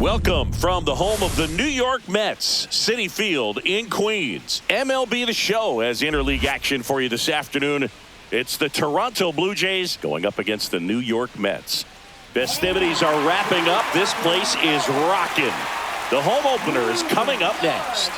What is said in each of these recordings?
Welcome from the home of the New York Mets, Citi Field in Queens. MLB The Show has interleague action for you this afternoon. It's the Toronto Blue Jays going up against the New York Mets. Festivities are wrapping up. This place is rocking. The home opener is coming up next.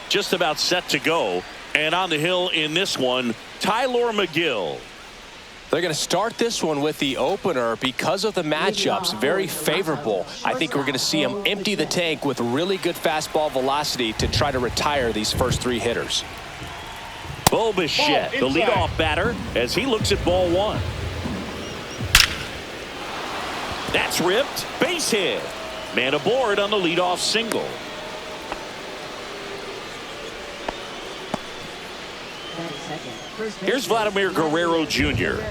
Just about set to go, and on the hill in this one, Tyler McGill. They're going to start this one with the opener because of the matchups. Very favorable. I think we're going to see him empty the tank with really good fastball velocity to try to retire these first three hitters. Bo Bichette, the leadoff batter, as he looks at ball one. That's ripped. Base hit. Man aboard on the leadoff single. Here's Vladimir Guerrero Jr.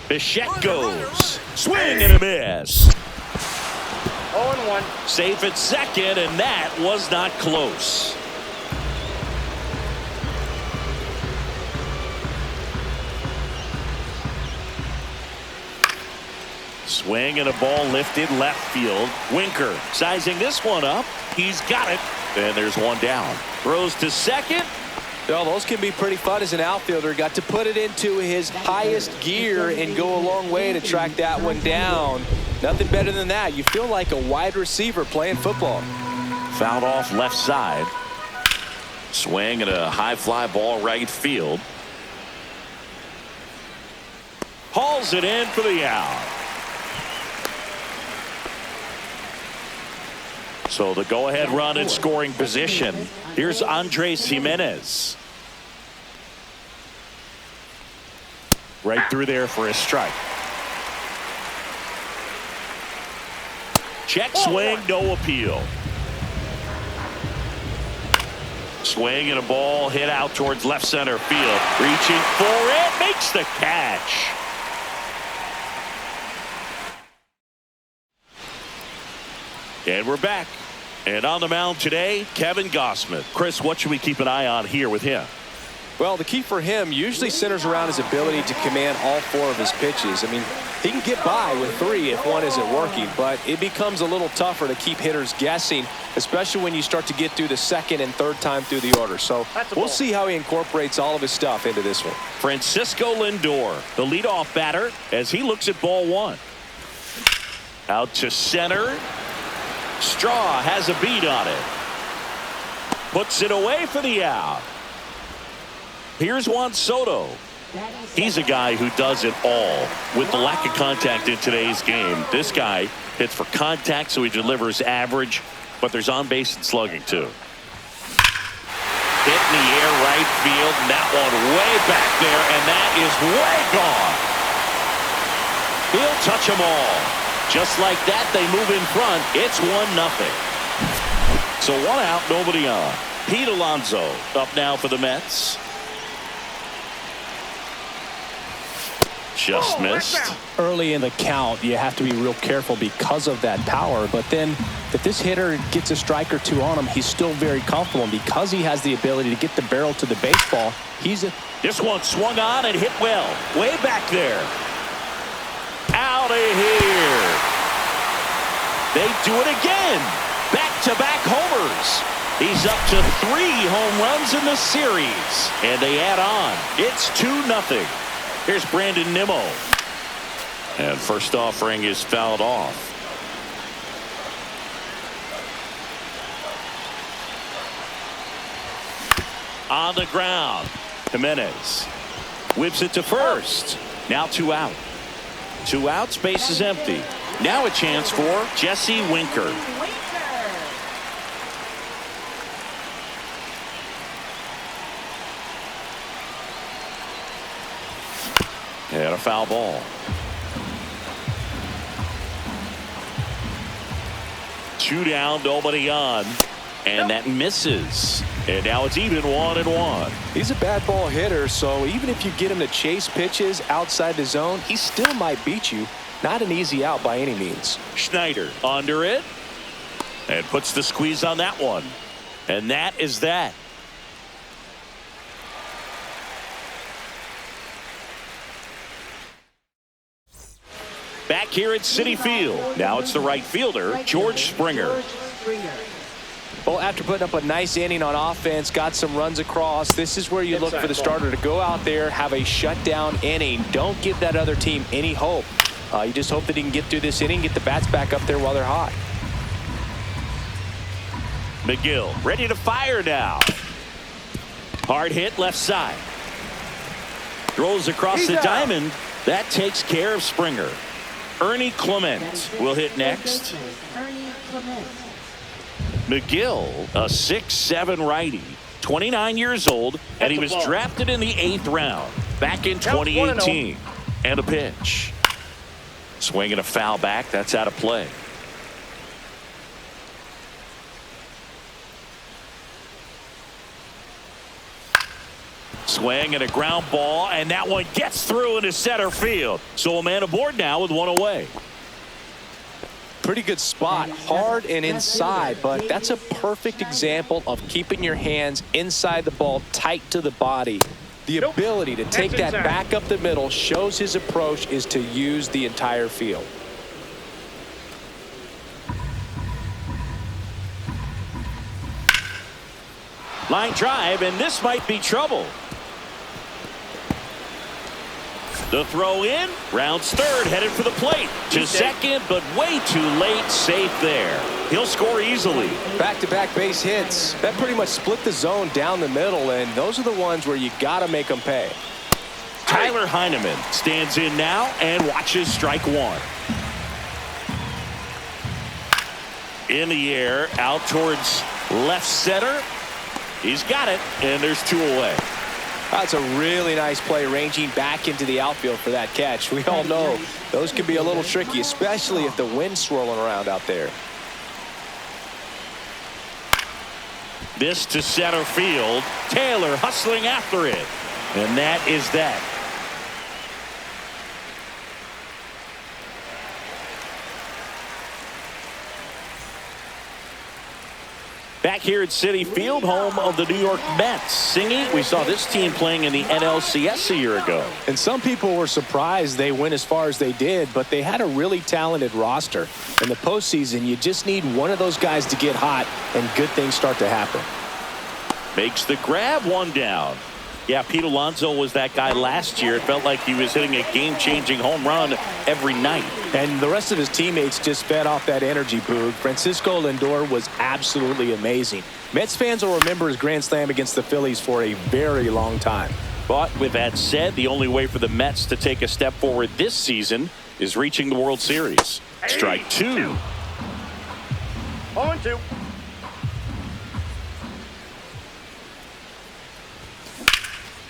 Bichette goes. Swing and a miss. 0-1. Safe at second, and that was not close. Swing and a ball lifted left field. Winker sizing this one up. He's got it. And there's one down. Throws to second. Well, those can be pretty fun as an outfielder. Got to put it into his highest gear and go a long way to track that one down. Nothing better than that. You feel like a wide receiver playing football. Fouled off left side. Swing and a high fly ball right field. Hauls it in for the out. So the go-ahead run in scoring position. Here's Andres Gimenez. Right through there for a strike. Check swing, no appeal. Swing and a ball hit out towards left center field. Reaching for it, makes the catch. And we're back. And on the mound today, Kevin Gausman. Chris, what should we keep an eye on here with him? Well, the key for him usually centers around his ability to command all four of his pitches. I mean, he can get by with three if one isn't working, but it becomes a little tougher to keep hitters guessing, especially when you start to get through the second and third time through the order. So we'll see how he incorporates all of his stuff into this one. Francisco Lindor, the leadoff batter, as he looks at ball one. Out to center. Straw has a beat on it. Puts it away for the out. Here's Juan Soto. He's a guy who does it all. With the lack of contact in today's game, this guy hits for contact, so he delivers average, but there's on base and slugging too. Hit in the air right field, and that one way back there, and that is way gone. He'll touch them all. Just like that, they move in front. It's 1-0. So one out, nobody on. Pete Alonso up now for the Mets. Just missed. Early in the count, you have to be real careful because of that power. But then if this hitter gets a strike or two on him, he's still very comfortable. And because he has the ability to get the barrel to the baseball, This one swung on and hit well. Way back there. Out of here. They do it again. Back-to-back homers. He's up to 3 home runs in the series. And they add on. It's 2-0. Here's Brandon Nimmo. And first offering is fouled off. On the ground. Jimenez whips it to first. Now 2 out. 2 outs, base is empty. Now a chance for Jesse Winker. And a foul ball. 2 down, nobody on. And that misses. And now it's even 1-1. He's a bad ball hitter, so even if you get him to chase pitches outside the zone, he still might beat you. Not an easy out by any means. Schneider under it. And puts the squeeze on that one. And that is that. Back here at Citi Field. Now it's the right fielder, George Springer. Well, after putting up a nice inning on offense, got some runs across, this is where you look for the starter to go out there, have a shutdown inning. Don't give that other team any hope. You just hope that he can get through this inning, get the bats back up there while they're hot. McGill ready to fire now. Hard hit left side. Throws across the diamond. That takes care of Springer. Ernie Clement will hit next. McGill, a 6'7" righty, 29 years old, and he was drafted in the 8th round back in 2018. And a pitch. Swinging a foul back. That's out of play. Swing and a ground ball, and that one gets through into center field. So a man aboard now with one away. Pretty good spot, hard and inside, but that's a perfect example of keeping your hands inside the ball, tight to the body. The ability to take that back up the middle shows his approach is to use the entire field. Line drive, and this might be trouble. The throw in, rounds third, headed for the plate. To second, but way too late, safe there. He'll score easily. Back-to-back base hits. That pretty much split the zone down the middle, and those are the ones where you got to make them pay. Tyler Heineman stands in now and watches strike one. In the air, out towards left center. He's got it, and there's two away. That's a really nice play, ranging back into the outfield for that catch. We all know those can be a little tricky, especially if the wind's swirling around out there. This to center field. Taylor hustling after it. And that is that. Back here at Citi Field, home of the New York Mets. Singy, we saw this team playing in the NLCS a year ago. And some people were surprised they went as far as they did, but they had a really talented roster. In the postseason, you just need one of those guys to get hot, and good things start to happen. Makes the grab, one down. Yeah, Pete Alonso was that guy last year. It felt like he was hitting a game-changing home run every night. And the rest of his teammates just fed off that energy, Boog. Francisco Lindor was absolutely amazing. Mets fans will remember his grand slam against the Phillies for a very long time. But with that said, the only way for the Mets to take a step forward this season is reaching the World Series. Strike two. 0-2.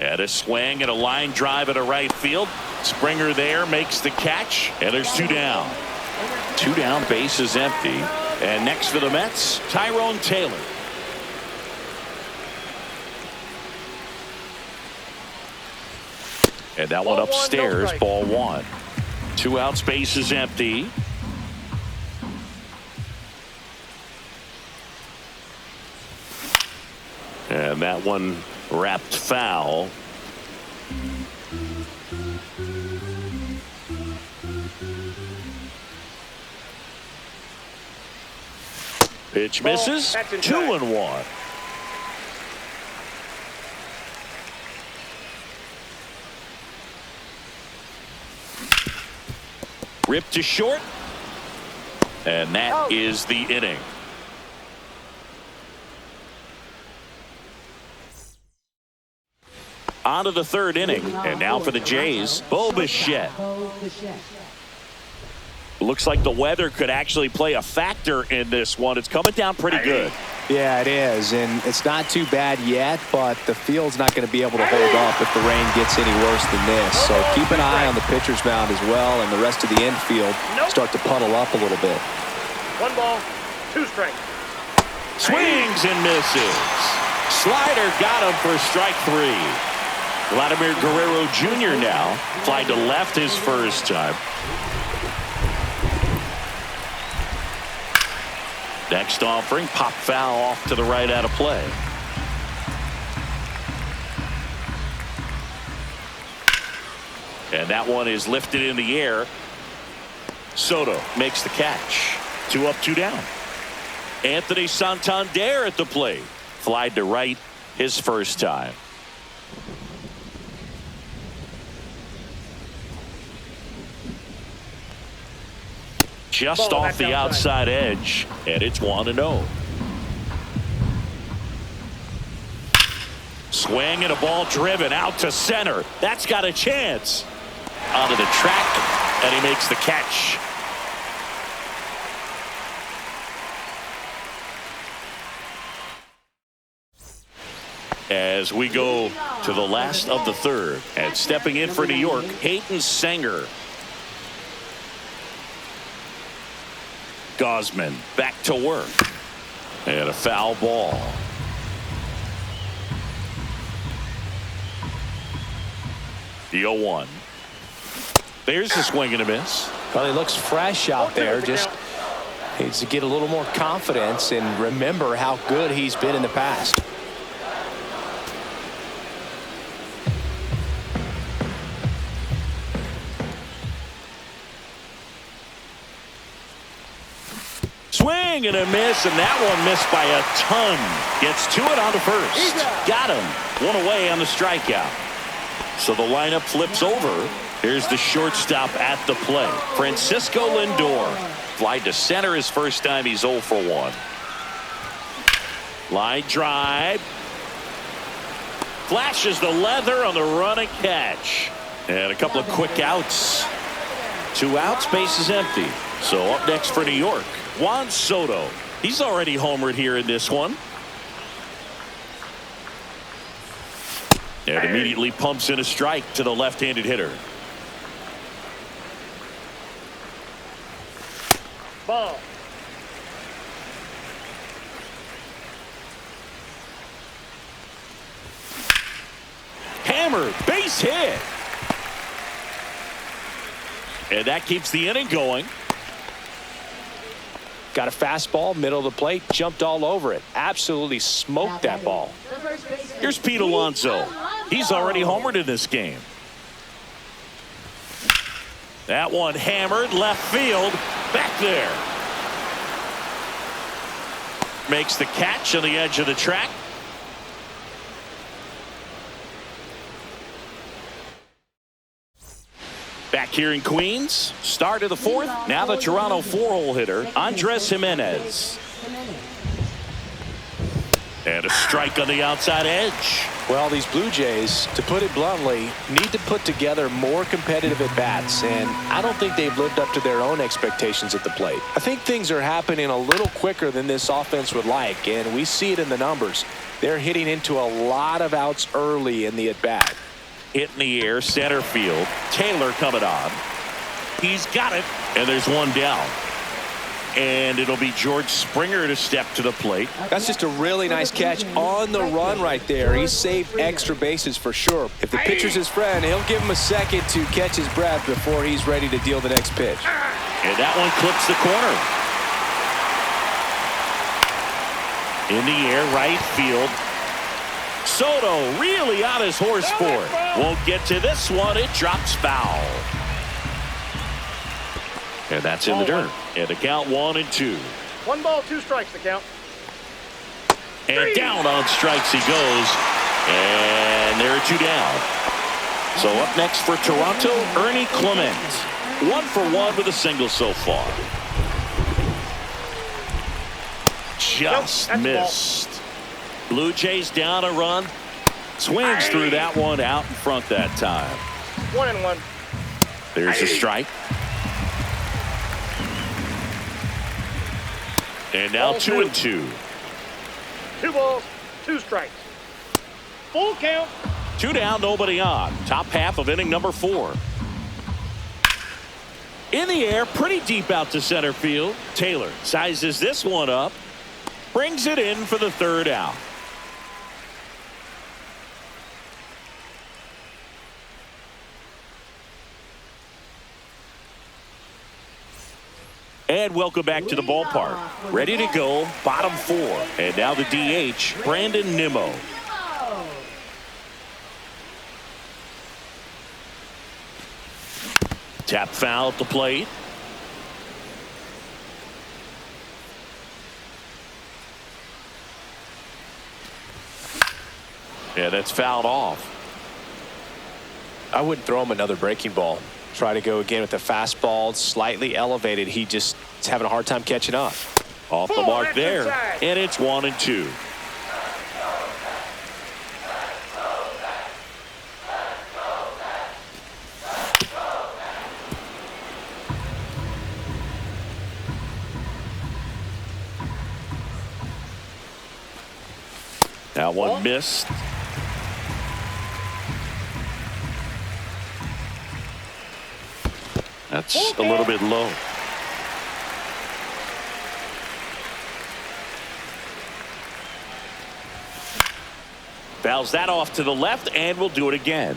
And a swing and a line drive at a right field. Springer there makes the catch, and there's two down. Two down, base is empty. And next for the Mets, Tyrone Taylor. And that one upstairs, ball one. 2 outs, base is empty. And that one wrapped foul. Pitch misses. 2-1. Ripped to short. And that is the inning. On to the third inning, and now for the Jays, Bo Bichette. Looks like the weather could actually play a factor in this one. It's coming down pretty good. Yeah, it is, and it's not too bad yet, but the field's not going to be able to hold up if the rain gets any worse than this. So keep an eye on the pitcher's mound as well, and the rest of the infield start to puddle up a little bit. 1 ball, 2 strikes. Swings and misses. Slider got him for strike 3. Vladimir Guerrero Jr. now flied to left his first time. Next offering, pop foul off to the right out of play. And that one is lifted in the air. Soto makes the catch. 2 up, 2 down. Anthony Santander at the plate. Flied to right his first time. Just off the outside edge, and it's 1-0. Swing and a ball driven out to center. That's got a chance. Onto the track, and he makes the catch. As we go to the last of the third, and stepping in for New York, Hayden Sanger. Gosman back to work. And a foul ball. The 0-1. There's the swing and a miss. Well, he looks fresh out there. Just needs to get a little more confidence and remember how good he's been in the past. Swing and a miss, and that one missed by a ton. Gets to it on the first. Got him. 1 away on the strikeout. So the lineup flips over. Here's the shortstop at the plate, Francisco Lindor. Flied to center his first time. He's 0 for 1. Line drive. Flashes the leather on the run and catch. And a couple of quick outs. 2 outs, base is empty. So up next for New York, Juan Soto. He's already homered here in this one. And immediately pumps in a strike to the left-handed hitter. Ball. Hammered, base hit. And that keeps the inning going. Got a fastball, middle of the plate, jumped all over it. Absolutely smoked that ball. Here's Pete Alonso. He's already homered in this game. That one hammered left field. Back there. Makes the catch on the edge of the track. Back here in Queens, start of the fourth. Now the Toronto 4-hole hitter, Andres Jimenez. And a strike on the outside edge. Well, these Blue Jays, to put it bluntly, need to put together more competitive at-bats, and I don't think they've lived up to their own expectations at the plate. I think things are happening a little quicker than this offense would like, and we see it in the numbers. They're hitting into a lot of outs early in the at-bat. Hit in the air, center field. Taylor coming on. He's got it, and there's one down. And it'll be George Springer to step to the plate. That's just a really nice catch on the run right there. He saved extra bases for sure. If the pitcher's his friend, he'll give him a second to catch his breath before he's ready to deal the next pitch. And that one clips the corner. In the air, right field. Soto really on his horse for it. Won't get to this one. It drops foul. And that's in the dirt. And the count 1-2. 1 ball, 2 strikes, the count. And down on strikes he goes. And there are 2 down. So up next for Toronto, Ernie Clement. 1 for 1 with a single so far. Just missed. Blue Jays down a run. Swings through that one out in front that time. 1-1. There's a strike. And now 2-2. 2 balls, 2 strikes. Full count. 2 down, nobody on. Top half of inning number 4. In the air, pretty deep out to center field. Taylor sizes this one up. Brings it in for the 3rd out. And welcome back to the ballpark. Ready to go, bottom 4. And now the DH, Brandon Nimmo. Tap foul at the plate. Yeah, that's fouled off. I wouldn't throw him another breaking ball. Try to go again with the fastball, slightly elevated. He just is having a hard time catching up. Off the mark there, and it's 1-2. That one missed. That's a little bit low. Fouls that off to the left, and we'll do it again.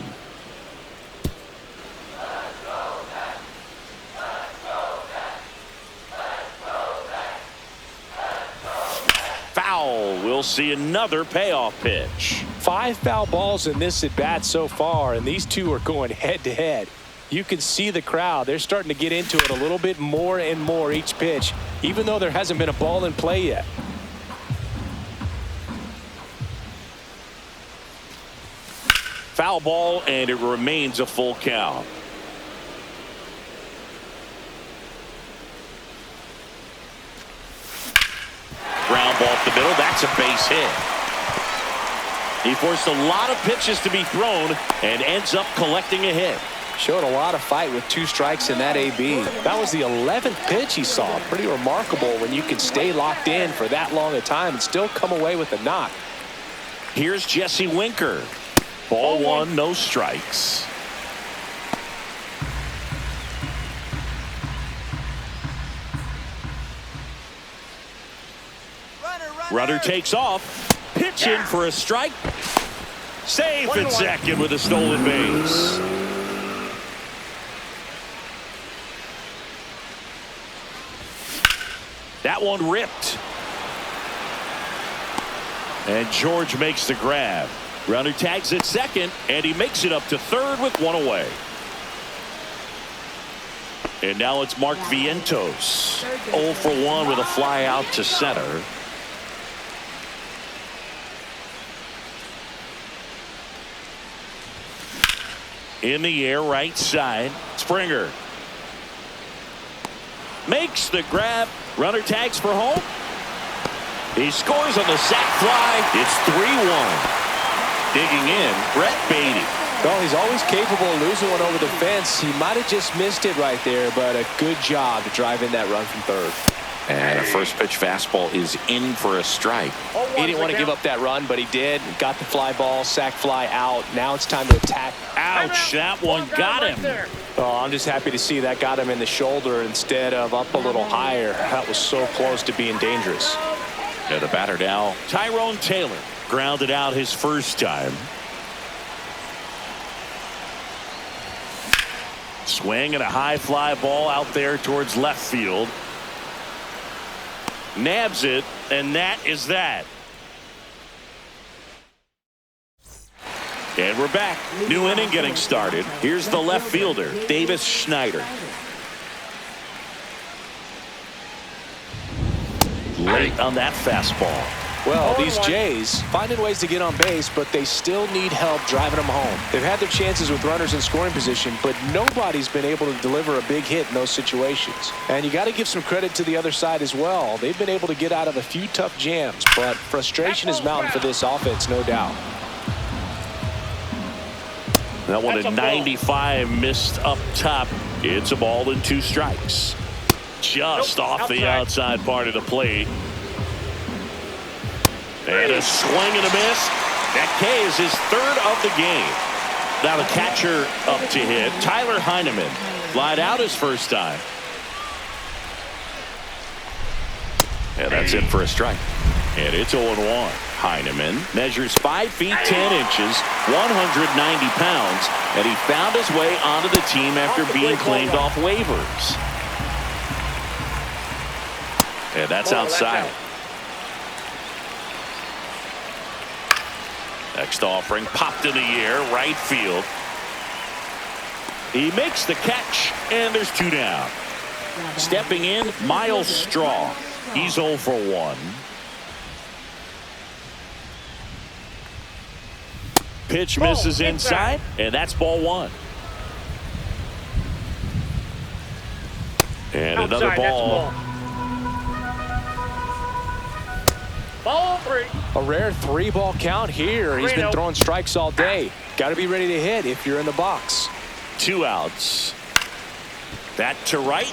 Foul. We'll see another payoff pitch. 5 foul balls in this at bat so far, and these two are going head to head. You can see the crowd. They're starting to get into it a little bit more and more each pitch, even though there hasn't been a ball in play yet. Foul ball, and it remains a full count. Ground ball up the middle. That's a base hit. He forced a lot of pitches to be thrown and ends up collecting a hit. Showed a lot of fight with 2 strikes in that AB. That was the 11th pitch he saw. Pretty remarkable when you can stay locked in for that long a time and still come away with a knock. Here's Jesse Winker. Ball 1, no strikes. Runner takes off. Pitch in for a strike. Safe at second with a stolen base. That one ripped. And George makes the grab. Runner tags at second, and he makes it up to third with 1 away. And now it's Mark Vientos. 0 for 1 with a fly out to center. In the air, right side. Springer makes the grab. Runner tags for home. He scores on the sac fly. It's 3-1. Digging in, Brett Beatty. Well, he's always capable of losing one over the fence. He might have just missed it right there, but a good job to drive in that run from third. And a first pitch fastball is in for a strike. He didn't want to give up that run, but he did. Got the fly ball, sac fly out. Now it's time to attack. Ouch, that one got him. Oh, I'm just happy to see that got him in the shoulder instead of up a little higher. That was so close to being dangerous. Yeah, the batter now, Tyrone Taylor. Grounded out his first time. Swing and a high fly ball out there towards left field. Nabs it, and that is that. And we're back. New inning getting started. Here's the left fielder, Davis Schneider. Late on that fastball. Well, these Jays finding ways to get on base, but they still need help driving them home. They've had their chances with runners in scoring position, but nobody's been able to deliver a big hit in those situations. And you got to give some credit to the other side as well. They've been able to get out of a few tough jams, but frustration is mounting for this offense, no doubt. That one at 95 missed up top. It's a ball and 2 strikes. Just off the outside part of the plate. And a swing and a miss. That K is his 3rd of the game. Now the catcher up to hit. Tyler Heineman flied out his first time. And that's in for a strike. And it's 0-1. Heineman measures 5 feet 10 inches, 190 pounds, and he found his way onto the team after being claimed off waivers. And that's Ball, outside. that's Next offering popped in the air, right field. He makes the catch, and there's 2 down. Stepping in, Miles Straw. He's 0 for 1. Pitch misses inside, and that's ball 1. And outside, another ball. Ball 3. A rare 3-ball count here. He's been 3-0. throwing strikes all day. Got to be ready to hit if you're in the box. 2 outs. That to right.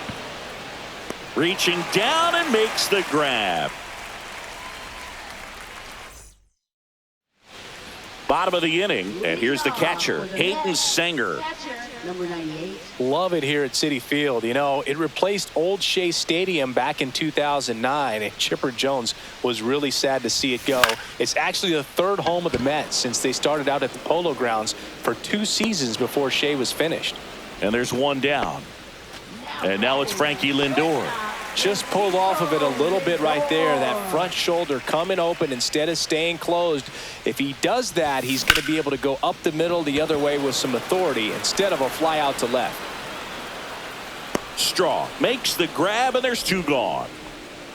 Reaching down and makes the grab. Bottom of the inning, and here's the catcher, Hayden Sanger. Number 98. Love it here at Citi Field. You know, it replaced Old Shea Stadium back in 2009, and Chipper Jones was really sad to see it go. It's actually the 3rd home of the Mets since they started out at the Polo Grounds for 2 seasons before Shea was finished. And there's 1 down. And now it's Frankie Lindor. Just pulled off of it a little bit right there. That front shoulder coming open instead of staying closed. If he does that, he's going to be able to go up the middle the other way with some authority instead of a fly out to left. Straw makes the grab, and there's 2 gone.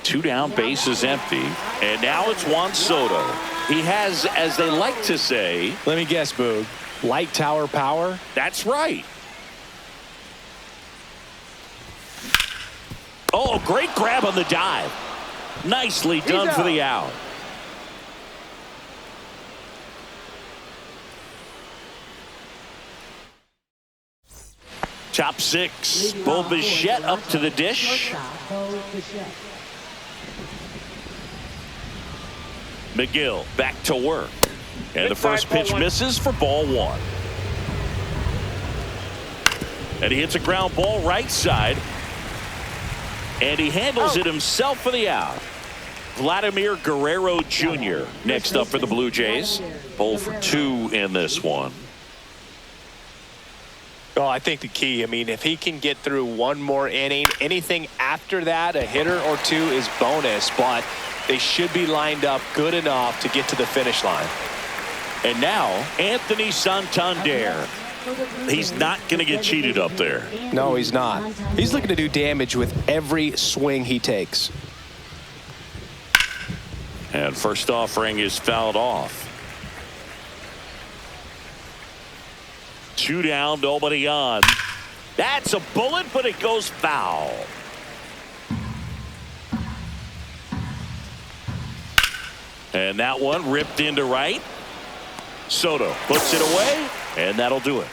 2 down, bases empty. And now it's Juan Soto. He has, as they like to say, Let me guess, Boog. Light tower power? that's right. Oh, great grab on the dive. Nicely done for the out. Top 6. Bo Bichette up to the dish. McGill back to work. And the first pitch misses for ball 1. And he hits a ground ball right side. And he handles it himself for the out. Vladimir Guerrero Jr. next up for the Blue Jays. 0 for 2 in this one. Oh, I think the key, I mean, if he can get through 1 more inning, anything after that, a hitter or 2 is bonus, but they should be lined up good enough to get to the finish line. And now, Anthony Santander. He's not going to get cheated up there. No, he's not. He's looking to do damage with every swing he takes. And first offering is fouled off. 2 down, nobody on. That's a bullet, but it goes foul. And that one ripped into right. Soto puts it away, and that'll do it.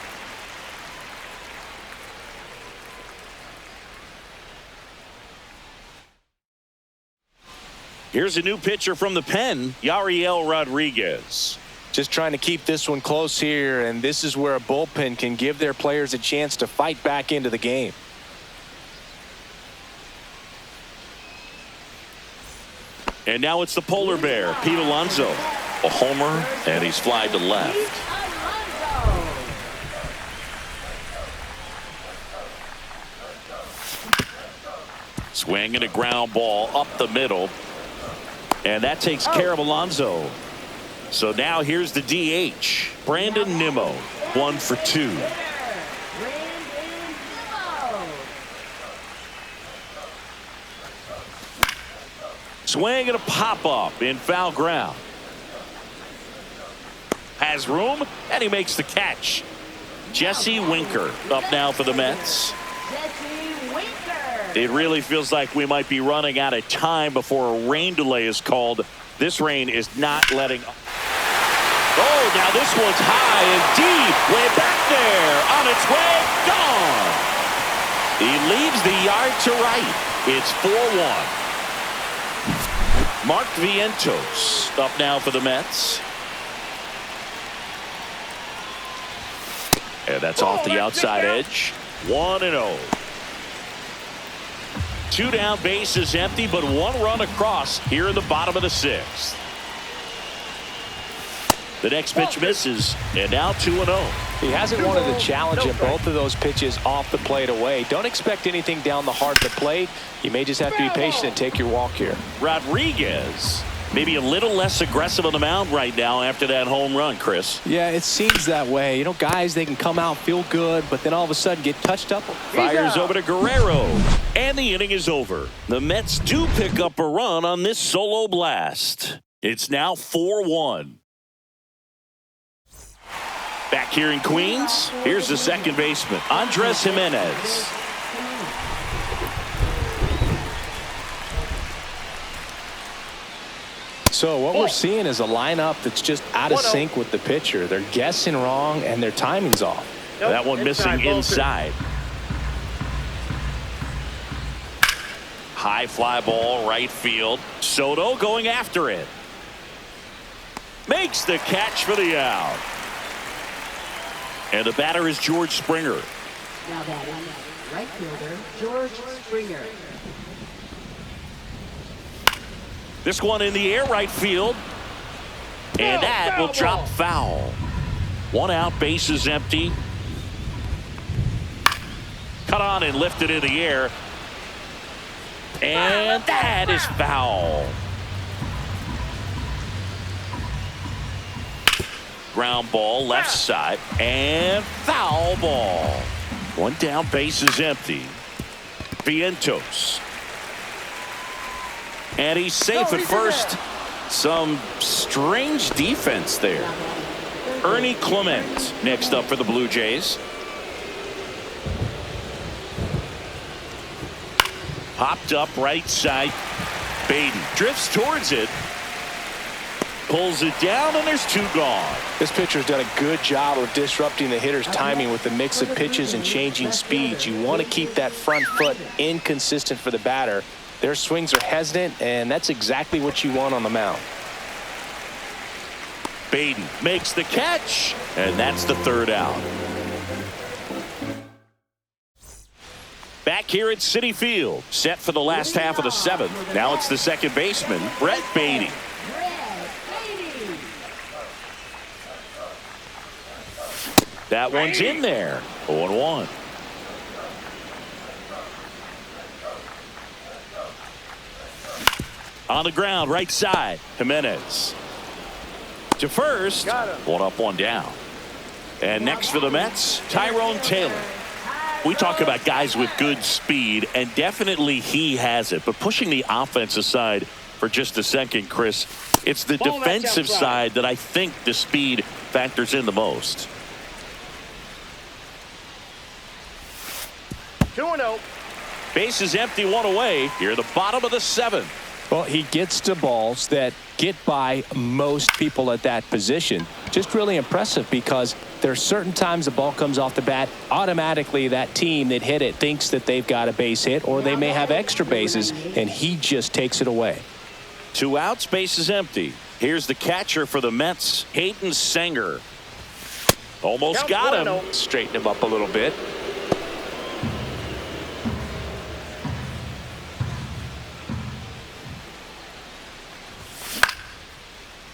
Here's a new pitcher from the pen, Yariel Rodriguez. Just trying to keep this one close here, and this is where a bullpen can give their players a chance to fight back into the game. And now it's the polar bear, Pete Alonso. A homer, and he's flied to left. Swing and a ground ball up the middle. And that takes care of Alonso. So now here's the DH, Brandon Nimmo, 1 for 2. Swing and a pop-up in foul ground. Has room, and he makes the catch. Jesse Winker up now for the Mets. It really feels like we might be running out of time before a rain delay is called. This rain is not letting up. Oh, now this one's high and deep, way back there, on its way, gone. He leaves the yard to right. It's 4-1. Mark Vientos up now for the Mets. And that's off the outside edge. 1-0. 2 down, bases empty, but 1 run across here in the bottom of the 6th. The next pitch misses, and now 2-0. He hasn't wanted the challenge in both of those pitches off the plate away. Don't expect anything down the heart of the plate. You may just have to be patient and take your walk here. Rodriguez, maybe a little less aggressive on the mound right now after that home run, Chris. Yeah, it seems that way. You know, guys, they can come out, feel good, but then all of a sudden get touched up. Fires over to Guerrero, and the inning is over. The Mets do pick up a run on this solo blast. It's now 4-1. Back here in Queens, here's the second baseman, Andres Jimenez. So what we're seeing is a lineup that's just out of sync with the pitcher. They're guessing wrong, and their timing's off. That one missing inside. High fly ball, right field. Soto going after it. Makes the catch for the out. And the batter is George Springer. Now batting, right fielder George Springer. This one in the air, right field. And that will drop foul. One out, bases empty. Cut on and lifted in the air. And that is foul. Ground ball, left side, and foul ball. One down, bases empty. Vientos. And he's safe at first. Some strange defense there. Ernie Clement next up for the Blue Jays. Popped up right side. Baden drifts towards it. Pulls it down, and there's two gone. This pitcher's done a good job of disrupting the hitter's timing with the mix of pitches and changing speeds. You want to keep that front foot inconsistent for the batter. Their swings are hesitant, and that's exactly what you want on the mound. Baden makes the catch, and that's the third out. Back here at Citi Field, set for the last half of the seventh. Now it's the second baseman, Brett Baty. That one's in there. 0-1. On the ground, right side, Jimenez. To first, one up, one down. And next for the Mets, Tyrone Taylor. We talk about guys with good speed, and definitely he has it. But pushing the offense aside for just a second, Chris, it's the defensive side that I think the speed factors in the most. 2-0. Base is empty, one away. Here, the bottom of the seventh. Well, he gets to balls that get by most people at that position. Just really impressive because there are certain times the ball comes off the bat, automatically that team that hit it thinks that they've got a base hit, or they may have extra bases, and he just takes it away. 2 outs, base is empty. Here's the catcher for the Mets, Hayden Sanger. Almost got him. Straighten him up a little bit.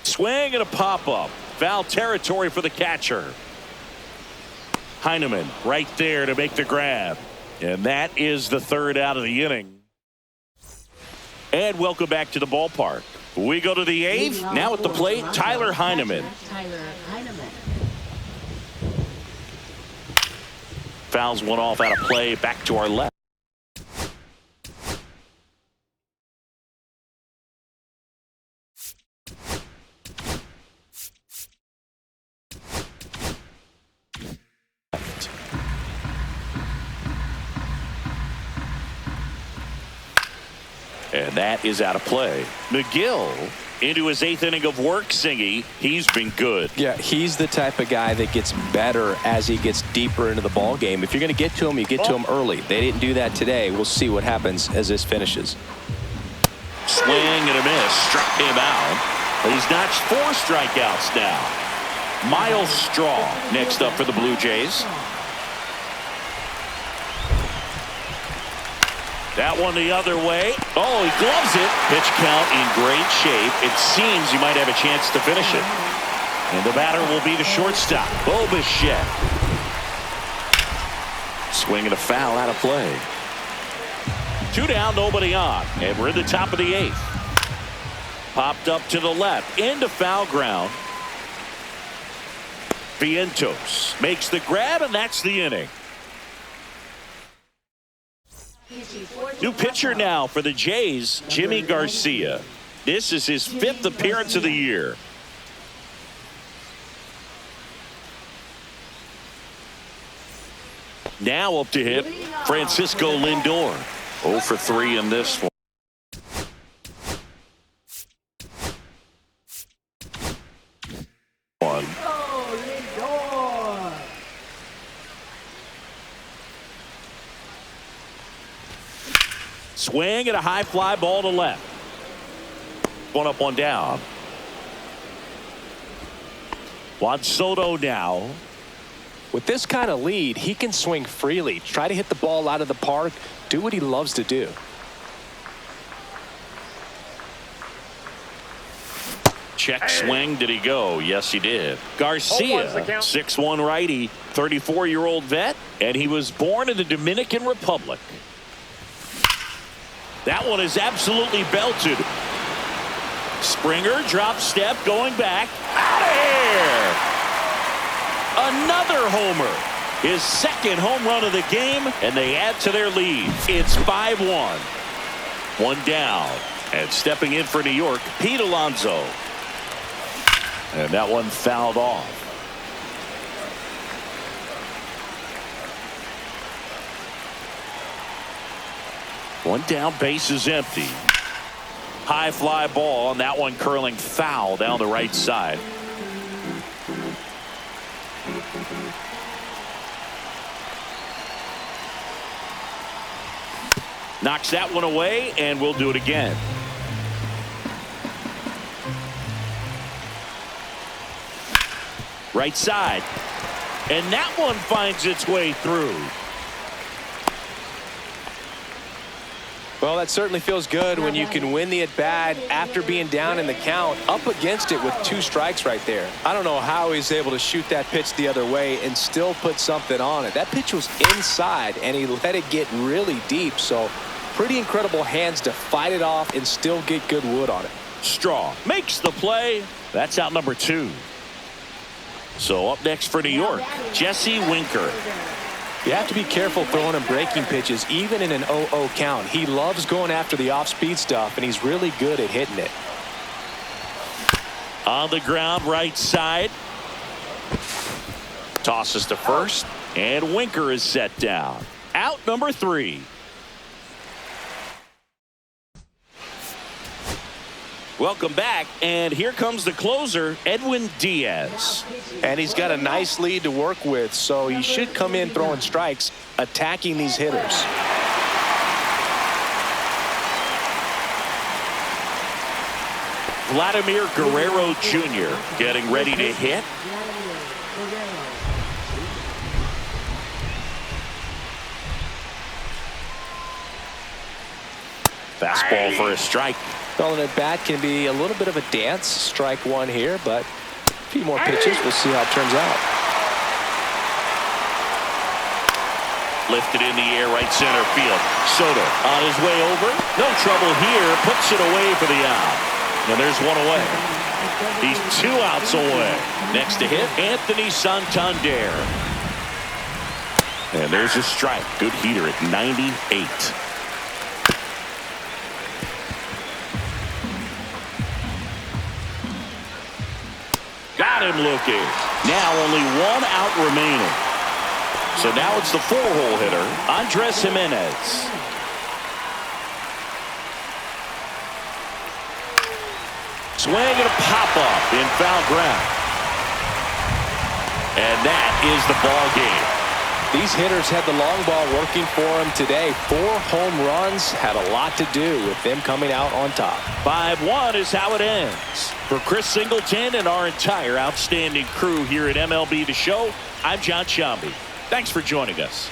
Swing and a pop-up. Foul territory for the catcher. Heineman right there to make the grab. And that is the third out of the inning. And welcome back to the ballpark. We go to the eighth. Now at the plate, Tyler Heineman. Fouls one off out of play. Back to our left. And that is out of play. McGill into his 8th inning of work, Singy. He's been good. Yeah, he's the type of guy that gets better as he gets deeper into the ball game. If you're going to get to him, you get to him early. They didn't do that today. We'll see what happens as this finishes. Swing and a miss. Struck him out. He's notched 4 strikeouts now. Miles Straw next up for the Blue Jays. That one the other way. Oh, he gloves it. Pitch count in great shape. It seems he might have a chance to finish it. And the batter will be the shortstop, Bo Bichette. Swinging a foul out of play. 2 down, nobody on. And we're in the top of the 8th. Popped up to the left, into foul ground. Vientos makes the grab, and that's the inning. New pitcher now for the Jays, Jimmy Garcia. This is his 5th appearance of the year. Now up to hit, Francisco Lindor. 0 for 3 in this one. Swing and a high fly ball to left. 1 up, 1 down. Juan Soto now. With this kind of lead, he can swing freely, try to hit the ball out of the park, do what he loves to do. Check swing. Did he go? Yes, he did. Garcia, 6'1" righty, 34-year-old vet, and he was born in the Dominican Republic. That one is absolutely belted. Springer drop step going back. Out of here. Another homer. His 2nd home run of the game, and they add to their lead. It's 5-1. 1 down. And stepping in for New York, Pete Alonso. And that one fouled off. One down, base is empty. High fly ball, and that one curling foul down the right side. Knocks that one away, and we'll do it again. Right side. And that one finds its way through. Well, that certainly feels good when you can win the at-bat after being down in the count, up against it with 2 strikes right there. I don't know how he's able to shoot that pitch the other way and still put something on it. That pitch was inside, and he let it get really deep. So pretty incredible hands to fight it off and still get good wood on it. Straw makes the play. That's out number 2. So up next for New York, Jesse Winker. You have to be careful throwing him breaking pitches, even in an 0-0 count. He loves going after the off-speed stuff, and he's really good at hitting it. On the ground, right side. Tosses to first, and Winker is set down. Out number 3. Welcome back, and here comes the closer, Edwin Diaz. And he's got a nice lead to work with, so he should come in throwing strikes, attacking these hitters. Vladimir Guerrero Jr. getting ready to hit. Fastball for a strike. Calling it bat can be a little bit of a dance. Strike 1 here, but a few more pitches. We'll see how it turns out. Lifted in the air, right center field. Soto on his way over. No trouble here. Puts it away for the out. And there's 1 away. He's 2 outs away. Next to hit, Anthony Santander. And there's a strike. Good heater at 98. Got him looking. Now only 1 out remaining. So now it's the 4-hole hitter, Andres Jimenez. Swing and a pop-up in foul ground. And that is the ball game. These hitters had the long ball working for them today. 4 home runs had a lot to do with them coming out on top. 5-1 is how it ends. For Chris Singleton and our entire outstanding crew here at MLB The Show, I'm John Shambi. Thanks for joining us.